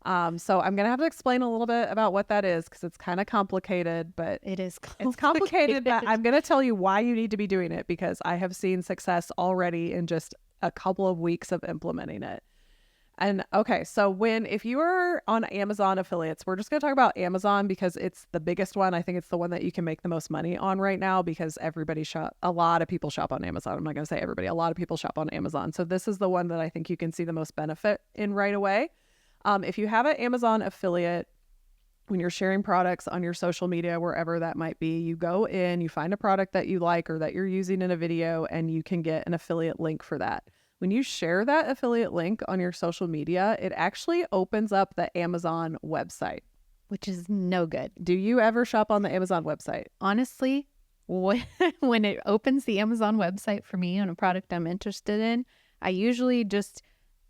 So I'm going to have to explain a little bit about what that is because it's kind of complicated, but It's complicated, but I'm going to tell you why you need to be doing it because I have seen success already in just a couple of weeks of implementing it. And okay, so if you are on Amazon affiliates, we're just going to talk about Amazon because it's the biggest one. I think it's the one that you can make the most money on right now because a lot of people shop on Amazon. I'm not going to say everybody, a lot of people shop on Amazon. So this is the one that I think you can see the most benefit in right away. If you have an Amazon affiliate, when you're sharing products on your social media, wherever that might be, you go in, you find a product that you like or that you're using in a video, and you can get an affiliate link for that. When you share that affiliate link on your social media, it actually opens up the Amazon website. Which is no good. Do you ever shop on the Amazon website? Honestly, when it opens the Amazon website for me on a product I'm interested in, I usually just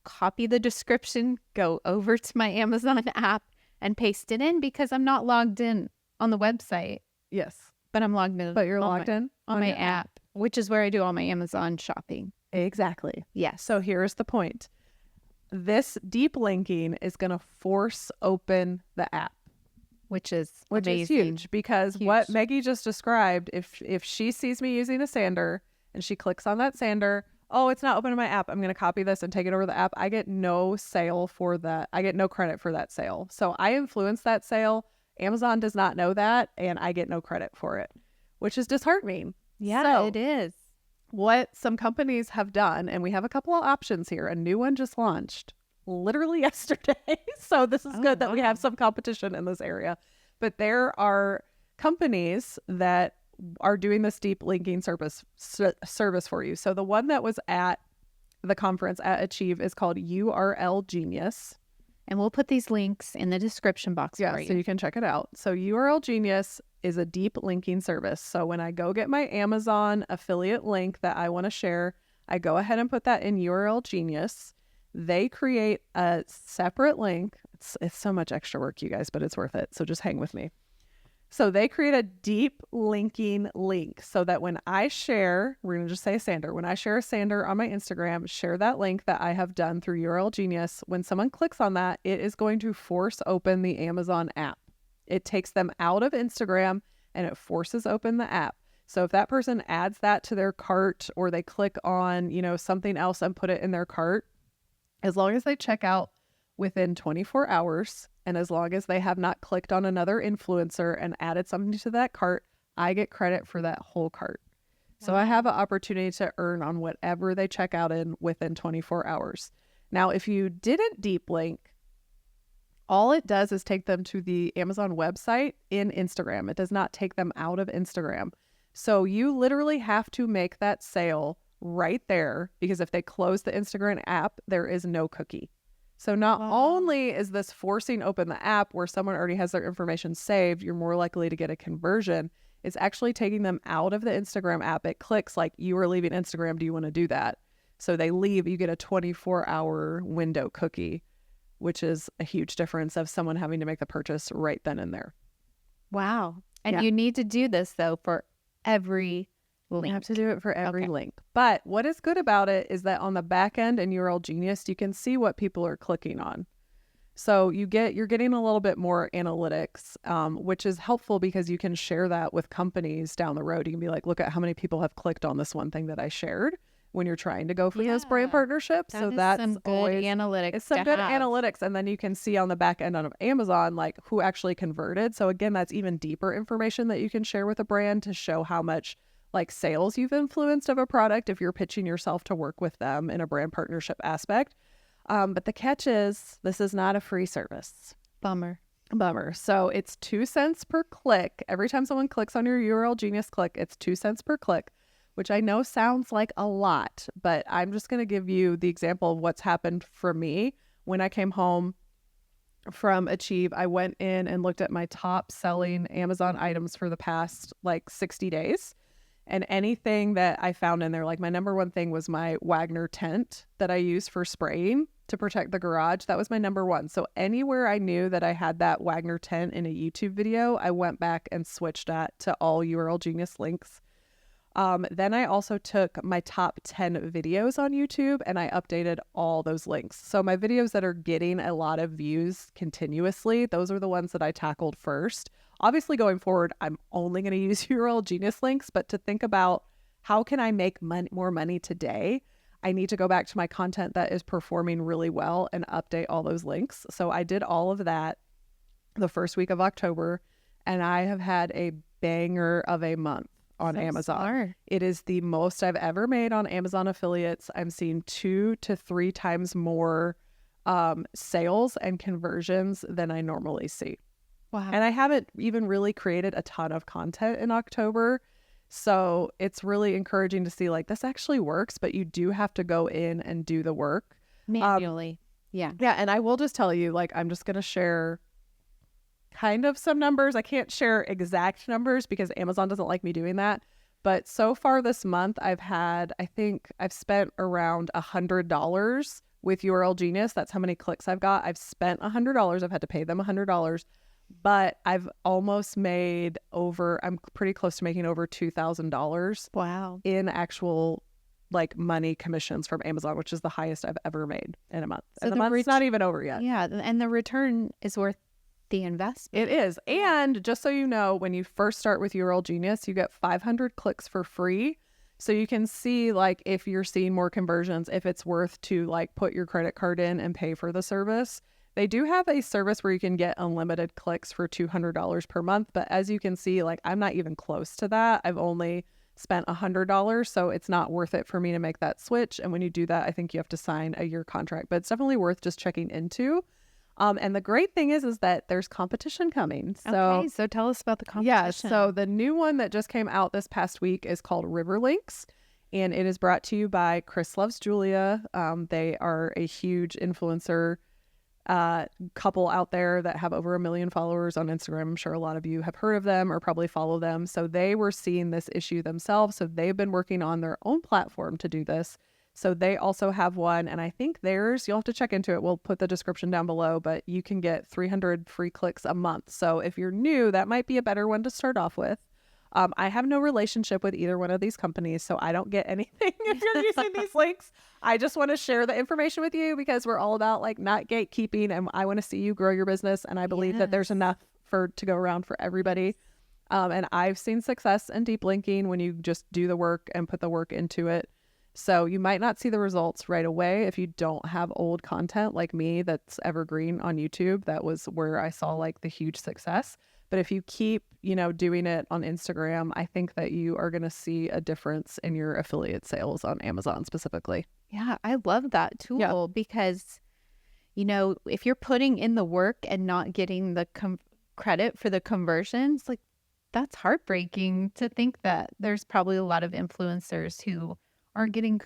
copy the description, go over to my Amazon app and paste it in because I'm not logged in on the website. Yes. But I'm logged in. But you're logged in on my app, which is where I do all my Amazon shopping. Exactly. Yes. So here's the point. This deep linking is going to force open the app. Which is huge because what Meggie just described, if she sees me using a sander and she clicks on that sander, oh, it's not open in my app, I'm going to copy this and take it over the app. I get no sale for that. I get no credit for that sale. So I influence that sale. Amazon does not know that and I get no credit for it, which is disheartening. Yeah, so, it is. What some companies have done, and we have a couple of options here. A new one just launched literally yesterday. So this is good that we have some competition in this area. But there are companies that are doing this deep linking service for you. So the one that was at the conference at Achieve is called URL Genius. And we'll put these links in the description box for you. So you can check it out. So URL Genius is a deep linking service. So when I go get my Amazon affiliate link that I want to share, I go ahead and put that in URL Genius. They create a separate link. It's so much extra work, you guys, but it's worth it. So just hang with me. So they create a deep linking link so that when I share, we're going to just say a sander. When I share a sander on my Instagram, share that link that I have done through URL Genius. When someone clicks on that, it is going to force open the Amazon app. It takes them out of Instagram and it forces open the app. So if that person adds that to their cart or they click on, something else and put it in their cart, as long as they check out within 24 hours and as long as they have not clicked on another influencer and added something to that cart, I get credit for that whole cart. Wow. So I have an opportunity to earn on whatever they check out in within 24 hours. Now, if you didn't deep link, all it does is take them to the Amazon website in Instagram. It does not take them out of Instagram. So you literally have to make that sale right there because if they close the Instagram app, there is no cookie. So not only is this forcing open the app where someone already has their information saved, you're more likely to get a conversion. It's actually taking them out of the Instagram app. It clicks like, you are leaving Instagram. Do you want to do that? So they leave, you get a 24-hour window cookie, which is a huge difference of someone having to make the purchase right then and there. Wow. And you need to do this though for every link. You have to do it for every link. But what is good about it is that on the back end in URL Genius, you can see what people are clicking on. So you're getting a little bit more analytics, which is helpful because you can share that with companies down the road. You can be like, look at how many people have clicked on this one thing that I shared when you're trying to go for those brand partnerships. So that's some good analytics. It's some good analytics. And then you can see on the back end on Amazon, like who actually converted. So again, that's even deeper information that you can share with a brand to show how much like sales you've influenced of a product if you're pitching yourself to work with them in a brand partnership aspect. But the catch is this is not a free service. Bummer. So it's 2 cents per click. Every time someone clicks on your URL Genius click, it's 2 cents per click, which I know sounds like a lot, but I'm just going to give you the example of what's happened for me. When I came home from Achieve, I went in and looked at my top selling Amazon items for the past like 60 days. And anything that I found in there, like my number one thing was my Wagner tent that I use for spraying to protect the garage. That was my number one. So anywhere I knew that I had that Wagner tent in a YouTube video, I went back and switched that to all URL Genius links. Then I also took my top 10 videos on YouTube and I updated all those links. So my videos that are getting a lot of views continuously, those are the ones that I tackled first. Obviously, going forward, I'm only going to use URL Genius links, but to think about how can I make more money today, I need to go back to my content that is performing really well and update all those links. So I did all of that the first week of October, and I have had a banger of a month on Amazon. Smart. It is the most I've ever made on Amazon affiliates. I'm seeing 2 to 3 times more sales and conversions than I normally see. Wow. And I haven't even really created a ton of content in October. So it's really encouraging to see like this actually works, but you do have to go in and do the work Manually. Yeah. Yeah. And I will just tell you, like, I'm just going to share kind of some numbers. I can't share exact numbers because Amazon doesn't like me doing that. But so far this month, I think I've spent around $100 with URL Genius. That's how many clicks I've got. I've spent $100. I've had to pay them $100, but I've almost made I'm pretty close to making over $2,000 Wow. in actual like money commissions from Amazon, which is the highest I've ever made in a month. So And the month's not even over yet. Yeah. And the return is worth the investment. It is. And just so you know, when you first start with URL Genius, you get 500 clicks for free. So you can see like if you're seeing more conversions, if it's worth to like put your credit card in and pay for the service. They do have a service where you can get unlimited clicks for $200 per month. But as you can see, like I'm not even close to that. I've only spent $100. So it's not worth it for me to make that switch. And when you do that, I think you have to sign a year contract, but it's definitely worth just checking into. And the great thing is that there's competition coming. Okay, so tell us about the competition. Yeah, so the new one that just came out this past week is called Riverlinks, and it is brought to you by Chris Loves Julia. They are a huge influencer couple out there that have over 1 million followers on Instagram. I'm sure a lot of you have heard of them or probably follow them. So they were seeing this issue themselves. So they've been working on their own platform to do this. So they also have one, and I think theirs, you'll have to check into it. We'll put the description down below, but you can get 300 free clicks a month. So if you're new, that might be a better one to start off with. I have no relationship with either one of these companies, so I don't get anything if you're using these links. I just want to share the information with you because we're all about like not gatekeeping, and I want to see you grow your business. And I believe that there's enough to go around for everybody. And I've seen success in deep linking when you just do the work and put the work into it. So you might not see the results right away if you don't have old content like me that's evergreen on YouTube. That was where I saw like the huge success. But if you keep, doing it on Instagram, I think that you are going to see a difference in your affiliate sales on Amazon specifically. Yeah, I love that tool because, if you're putting in the work and not getting the credit for the conversions, like that's heartbreaking to think that there's probably a lot of influencers who aren't getting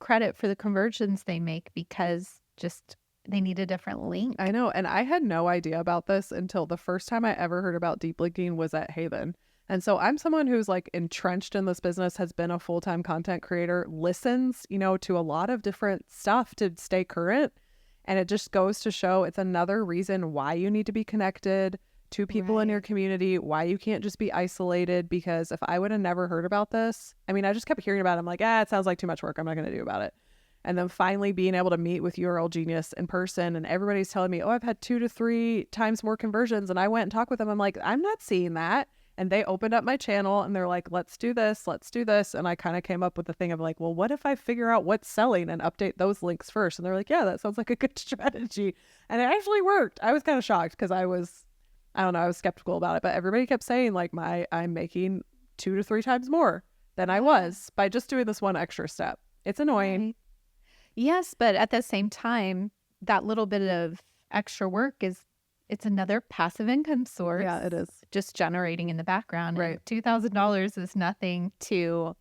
credit for the conversions they make because just they need a different link. I know. And I had no idea about this until the first time I ever heard about deep linking was at Haven. And so I'm someone who's like entrenched in this business, has been a full-time content creator, listens, to a lot of different stuff to stay current. And it just goes to show it's another reason why you need to be connected to people in your community, why you can't just be isolated. Because if I would have never heard about this, I just kept hearing about it. I'm like, it sounds like too much work. I'm not going to do about it. And then finally being able to meet with URL Genius in person, and everybody's telling me, I've had 2 to 3 times more conversions. And I went and talked with them. I'm like, I'm not seeing that. And they opened up my channel and they're like, let's do this. And I kind of came up with the thing of like, well, what if I figure out what's selling and update those links first? And they're like, yeah, that sounds like a good strategy. And it actually worked. I was kind of shocked because I was skeptical about it, but everybody kept saying like I'm making 2 to 3 times more than I was by just doing this one extra step. It's annoying. Right. Yes, but at the same time, that little bit of extra work it's another passive income source. Yeah, it is. Just generating in the background. Right. And $2,000 is nothing to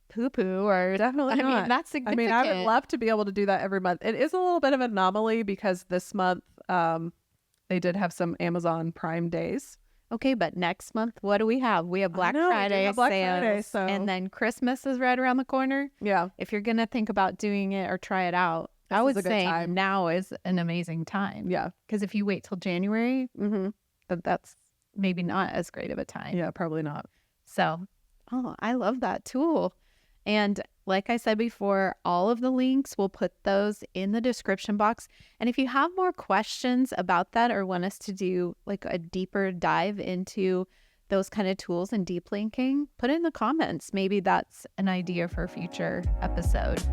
poo-poo or Definitely not. I mean, that's significant. I would love to be able to do that every month. It is a little bit of an anomaly because this month they did have some Amazon Prime days. Okay, but next month, what do we have? We have Black Friday sales, and then Christmas is right around the corner. Yeah. If you're going to think about doing it or try it out, I would say now is an amazing time. Yeah. Because if you wait till January, that's maybe not as great of a time. Yeah, probably not. So Oh, I love that tool. And like I said before, all of the links, we'll put those in the description box. And if you have more questions about that or want us to do like a deeper dive into those kind of tools and deep linking, put it in the comments. Maybe that's an idea for a future episode.